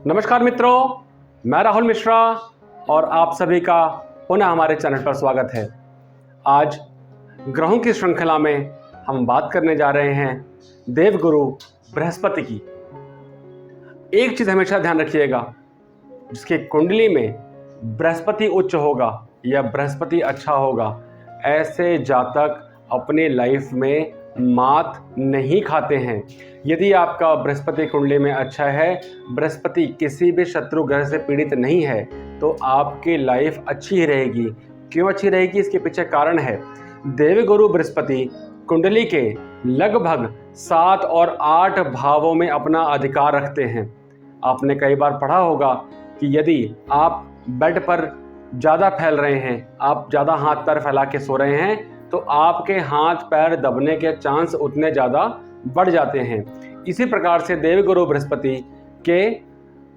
नमस्कार मित्रों, मैं राहुल मिश्रा और आप सभी का पुनः हमारे चैनल पर स्वागत है। आज ग्रहों की श्रृंखला में हम बात करने जा रहे हैं देवगुरु बृहस्पति की। एक चीज़ हमेशा ध्यान रखिएगा, जिसकी कुंडली में बृहस्पति उच्च होगा या बृहस्पति अच्छा होगा, ऐसे जातक अपने लाइफ में मात नहीं खाते हैं। यदि आपका बृहस्पति कुंडली में अच्छा है, बृहस्पति किसी भी शत्रु ग्रह से पीड़ित नहीं है, तो आपकी लाइफ अच्छी ही रहेगी। क्यों अच्छी रहेगी, इसके पीछे कारण है। देवगुरु बृहस्पति कुंडली के लगभग 7 और 8 भावों में अपना अधिकार रखते हैं। आपने कई बार पढ़ा होगा कि यदि आप बेड पर ज़्यादा फैल रहे हैं, आप ज़्यादा हाथ पैर फैला के सो रहे हैं, तो आपके हाथ पैर दबने के चांस उतने ज़्यादा बढ़ जाते हैं। इसी प्रकार से देवगुरु बृहस्पति के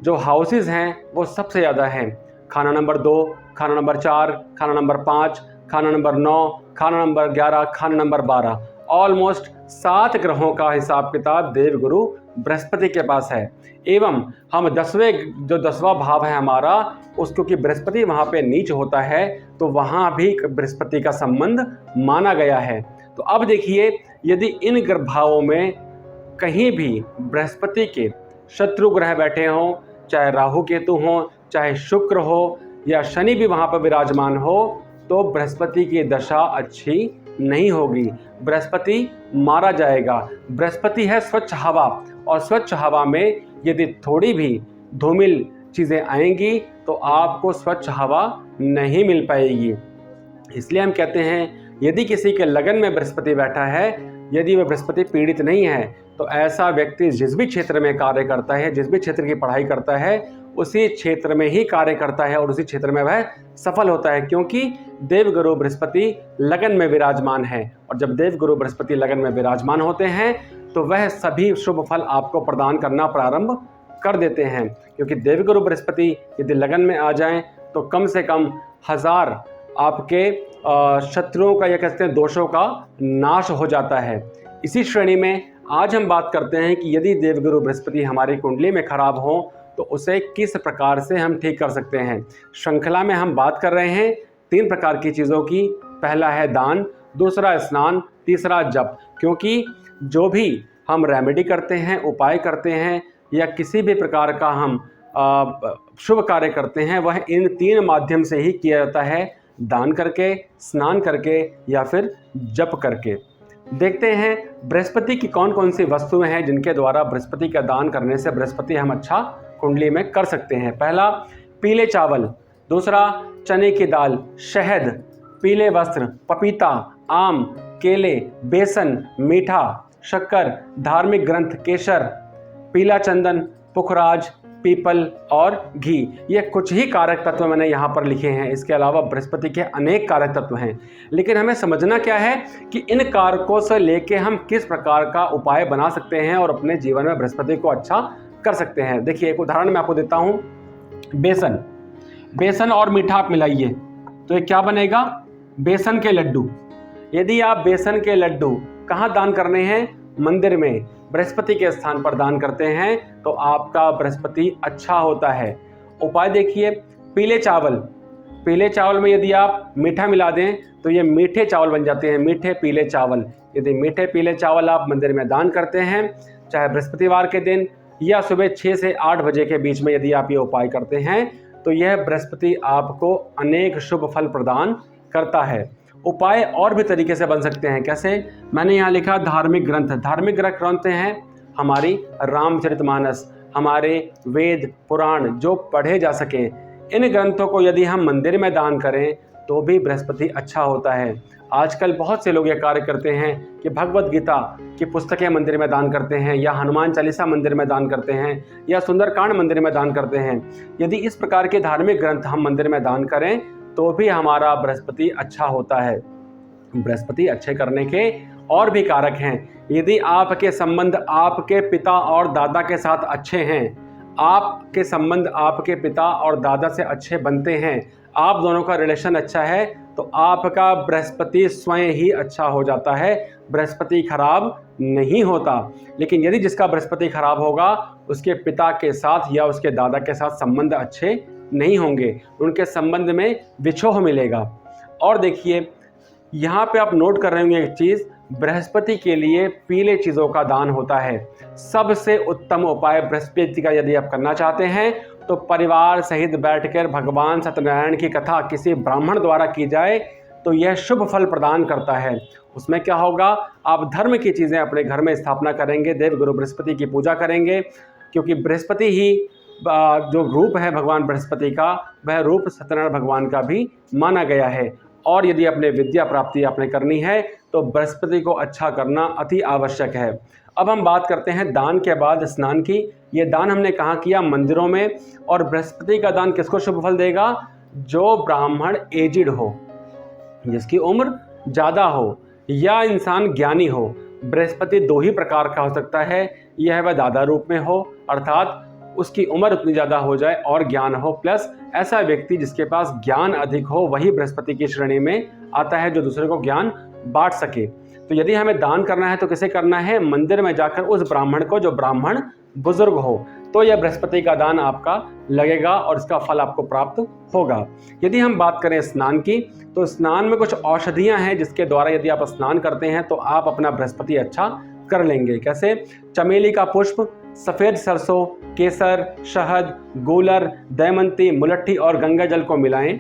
जो हाउसेस हैं वो सबसे ज़्यादा हैं। खाना नंबर 2, खाना नंबर 4, खाना नंबर 5, खाना नंबर 9, खाना नंबर 11, खाना नंबर 12, ऑलमोस्ट 7 ग्रहों का हिसाब किताब देवगुरु बृहस्पति के पास है। एवं हम 10वां भाव है हमारा, उस क्योंकि बृहस्पति वहाँ पे नीच होता है, तो वहाँ भी बृहस्पति का संबंध माना गया है। तो अब देखिए, यदि इन भावों में कहीं भी बृहस्पति के शत्रु ग्रह बैठे हों, चाहे राहु केतु हों, चाहे शुक्र हो या शनि भी वहाँ पर विराजमान हो, तो बृहस्पति की दशा अच्छी नहीं होगी, बृहस्पति मारा जाएगा। बृहस्पति है स्वच्छ हवा, और स्वच्छ हवा में यदि थोड़ी भी धूमिल चीज़ें आएंगी तो आपको स्वच्छ हवा नहीं मिल पाएगी। इसलिए हम कहते हैं, यदि किसी के लगन में बृहस्पति बैठा है, यदि वह बृहस्पति पीड़ित नहीं है, तो ऐसा व्यक्ति जिस भी क्षेत्र में कार्य करता है, जिस भी क्षेत्र की पढ़ाई करता है, उसी क्षेत्र में ही कार्य करता है और उसी क्षेत्र में वह सफल होता है, क्योंकि देवगुरु बृहस्पति लगन में विराजमान है। और जब देवगुरु बृहस्पति लगन में विराजमान होते हैं तो वह सभी शुभ फल आपको प्रदान करना प्रारंभ कर देते हैं। क्योंकि देवगुरु बृहस्पति यदि लगन में आ जाएं तो कम से कम 1000 आपके शत्रुओं का या कहते हैं दोषों का नाश हो जाता है। इसी श्रेणी में आज हम बात करते हैं कि यदि देवगुरु बृहस्पति हमारी कुंडली में खराब हो तो उसे किस प्रकार से हम ठीक कर सकते हैं। श्रृंखला में हम बात कर रहे हैं 3 प्रकार की चीज़ों की। पहला है दान, दूसरा स्नान, तीसरा जप। क्योंकि जो भी हम रेमेडी करते हैं, उपाय करते हैं, या किसी भी प्रकार का हम शुभ कार्य करते हैं, वह इन 3 माध्यम से ही किया जाता है, दान करके, स्नान करके या फिर जप करके। देखते हैं बृहस्पति की कौन कौन सी वस्तुएं हैं जिनके द्वारा बृहस्पति का दान करने से बृहस्पति हम अच्छा कुंडली में कर सकते हैं। पहला, पीले चावल, दूसरा चने की दाल, शहद, पीले वस्त्र, पपीता, आम, केले, बेसन, मीठा, शक्कर, धार्मिक ग्रंथ, केसर, पीला चंदन, पुखराज, पीपल और घी। ये कुछ ही कारक तत्व मैंने यहाँ पर लिखे हैं। इसके अलावा बृहस्पति के अनेक कारक तत्व हैं, लेकिन हमें समझना क्या है कि इन कारकों से लेके हम किस प्रकार का उपाय बना सकते हैं और अपने जीवन में बृहस्पति को अच्छा कर सकते हैं। देखिए, एक उदाहरण मैं आपको देता हूँ। बेसन और मीठा आप मिलाइए तो ये क्या बनेगा? बेसन के लड्डू। यदि आप बेसन के लड्डू कहाँ दान करने हैं? मंदिर में बृहस्पति के स्थान पर दान करते हैं तो आपका बृहस्पति अच्छा होता है। उपाय देखिए, पीले चावल में यदि आप मीठा मिला दें तो ये मीठे चावल बन जाते हैं, मीठे पीले चावल। यदि मीठे पीले चावल आप मंदिर में दान करते हैं, चाहे बृहस्पतिवार के दिन या सुबह 6 से 8 बजे के बीच में यदि आप ये उपाय करते हैं, तो यह बृहस्पति आपको अनेक शुभ फल प्रदान करता है। उपाय और भी तरीके से बन सकते हैं। कैसे? मैंने यहाँ लिखा धार्मिक ग्रंथ। धार्मिक ग्रंथ कौन से हैं? हमारी रामचरितमानस, हमारे वेद पुराण जो पढ़े जा सके, इन ग्रंथों को यदि हम मंदिर में दान करें तो भी बृहस्पति अच्छा होता है। आजकल बहुत से लोग ये कार्य करते हैं कि भगवत गीता की पुस्तकें मंदिर में दान करते हैं, या हनुमान चालीसा मंदिर में दान करते हैं, या सुंदरकांड मंदिर में दान करते हैं। यदि इस प्रकार के धार्मिक ग्रंथ हम मंदिर में दान करें तो भी हमारा बृहस्पति अच्छा होता है। बृहस्पति अच्छे करने के और भी कारक हैं। यदि आपके संबंध आपके पिता और दादा के साथ अच्छे हैं, आपके संबंध आपके पिता और दादा से अच्छे बनते हैं, आप दोनों का रिलेशन अच्छा है, तो आपका बृहस्पति स्वयं ही अच्छा हो जाता है, बृहस्पति खराब नहीं होता। लेकिन यदि जिसका बृहस्पति खराब होगा, उसके पिता के साथ या उसके दादा के साथ संबंध अच्छे नहीं होंगे, उनके संबंध में विछोह मिलेगा। और देखिए यहाँ पे आप नोट कर रहे होंगे एक चीज़, बृहस्पति के लिए पीले चीज़ों का दान होता है। सबसे उत्तम उपाय बृहस्पति का यदि आप करना चाहते हैं तो परिवार सहित बैठकर भगवान सत्यनारायण की कथा किसी ब्राह्मण द्वारा की जाए तो यह शुभ फल प्रदान करता है। उसमें क्या होगा, आप धर्म की चीज़ें अपने घर में स्थापना करेंगे, देव गुरु बृहस्पति की पूजा करेंगे, क्योंकि बृहस्पति ही जो रूप है भगवान बृहस्पति का, वह रूप सत्यनारायण भगवान का भी माना गया है। और यदि अपने विद्या प्राप्ति आपने करनी है तो बृहस्पति को अच्छा करना अति आवश्यक है। अब हम बात करते हैं दान के बाद स्नान की। ये दान हमने कहाँ किया, मंदिरों में। और बृहस्पति का दान किसको शुभ फल देगा, जो ब्राह्मण एजिड हो, जिसकी उम्र ज़्यादा हो, या इंसान ज्ञानी हो। बृहस्पति दो ही प्रकार का हो सकता है, यह वह दादा रूप में हो, अर्थात उसकी उम्र उतनी ज़्यादा हो जाए और ज्ञान हो, प्लस ऐसा व्यक्ति जिसके पास ज्ञान अधिक हो, वही बृहस्पति की श्रेणी में आता है, जो दूसरे को ज्ञान बांट सके। तो यदि हमें दान करना है तो किसे करना है, मंदिर में जाकर उस ब्राह्मण को जो ब्राह्मण बुजुर्ग हो, तो यह बृहस्पति का दान आपका लगेगा और इसका फल आपको प्राप्त होगा। यदि हम बात करें स्नान की, तो स्नान में कुछ औषधियां हैं जिसके द्वारा यदि आप स्नान करते हैं तो आप अपना बृहस्पति अच्छा कर लेंगे। कैसे, चमेली का पुष्प, सफ़ेद सरसों, केसर, शहद, गूलर, दैमंती, मुलट्ठी और गंगा जल को मिलाएं,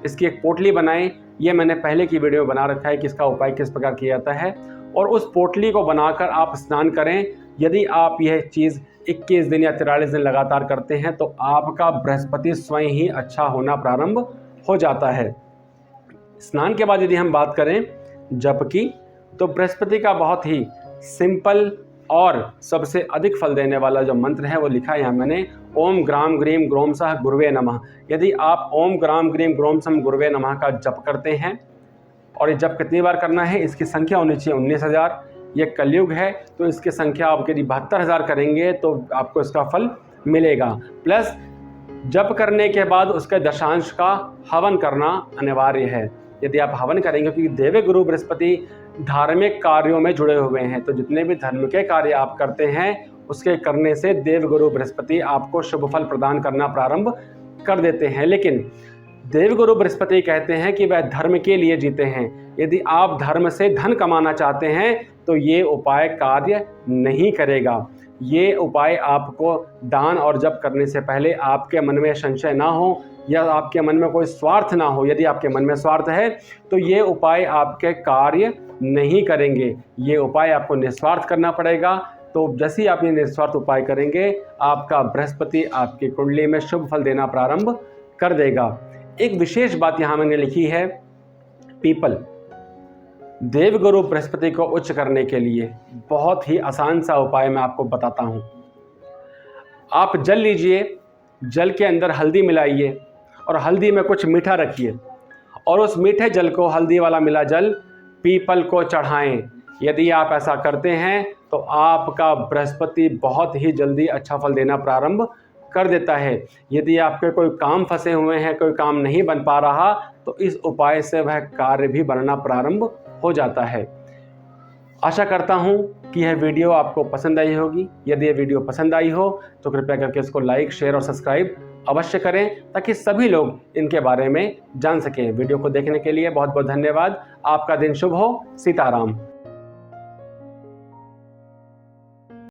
इसकी एक पोटली बनाएं। ये मैंने पहले की वीडियो बना रखा है कि इसका उपाय किस प्रकार किया जाता है। और उस पोटली को बनाकर आप स्नान करें। यदि आप यह चीज़ 21 दिन या 43 दिन लगातार करते हैं तो आपका बृहस्पति स्वयं ही अच्छा होना प्रारंभ हो जाता है। स्नान के बाद यदि हम बात करें जप की, तो बृहस्पति का बहुत ही सिंपल और सबसे अधिक फल देने वाला जो मंत्र है वो लिखा है यहाँ मैंने, ओम ग्राम ग्रीम ग्रोम सह गुरुवे नमः। यदि आप ओम ग्राम ग्रीम ग्रोम सम गुरुवे नमः का जप करते हैं, और ये जप कितनी बार करना है, इसकी संख्या होनी चाहिए 19,000। ये कलयुग है तो इसकी संख्या आप यदि 72,000 करेंगे तो आपको इसका फल मिलेगा। प्लस जप करने के बाद उसके दशांश का हवन करना अनिवार्य है। यदि आप हवन करेंगे, क्योंकि देव गुरु बृहस्पति धार्मिक कार्यों में जुड़े हुए हैं, तो जितने भी धर्म के कार्य आप करते हैं उसके करने से देव गुरु बृहस्पति आपको शुभ फल प्रदान करना प्रारंभ कर देते हैं। लेकिन देव गुरु बृहस्पति कहते हैं कि वह धर्म के लिए जीते हैं। यदि आप धर्म से धन कमाना चाहते हैं तो ये उपाय कार्य नहीं करेगा। ये उपाय आपको दान और जप करने से पहले आपके मन में संशय ना हो या आपके मन में कोई स्वार्थ ना हो। यदि आपके मन में स्वार्थ है तो ये उपाय आपके कार्य नहीं करेंगे। ये उपाय आपको निस्वार्थ करना पड़ेगा। तो जैसे ही आप ये निस्वार्थ उपाय करेंगे, आपका बृहस्पति आपकी कुंडली में शुभ फल देना प्रारंभ कर देगा। एक विशेष बात यहाँ मैंने लिखी है, पीपल। देवगुरु बृहस्पति को उच्च करने के लिए बहुत ही आसान सा उपाय मैं आपको बताता हूँ। आप जल लीजिए, जल के अंदर हल्दी मिलाइए और हल्दी में कुछ मीठा रखिए और उस मीठे जल को, हल्दी वाला मिला जल, पीपल को चढ़ाएं। यदि आप ऐसा करते हैं तो आपका बृहस्पति बहुत ही जल्दी अच्छा फल देना प्रारंभ कर देता है। यदि आपके कोई काम फंसे हुए हैं, कोई काम नहीं बन पा रहा, तो इस उपाय से वह कार्य भी बनना प्रारंभ हो जाता है। आशा करता हूँ कि यह वीडियो आपको पसंद आई होगी। यदि यह वीडियो पसंद आई हो तो कृपया करके इसको लाइक, शेयर और सब्सक्राइब अवश्य करें ताकि सभी लोग इनके बारे में जान सकें। वीडियो को देखने के लिए बहुत बहुत धन्यवाद। आपका दिन शुभ हो। सीताराम।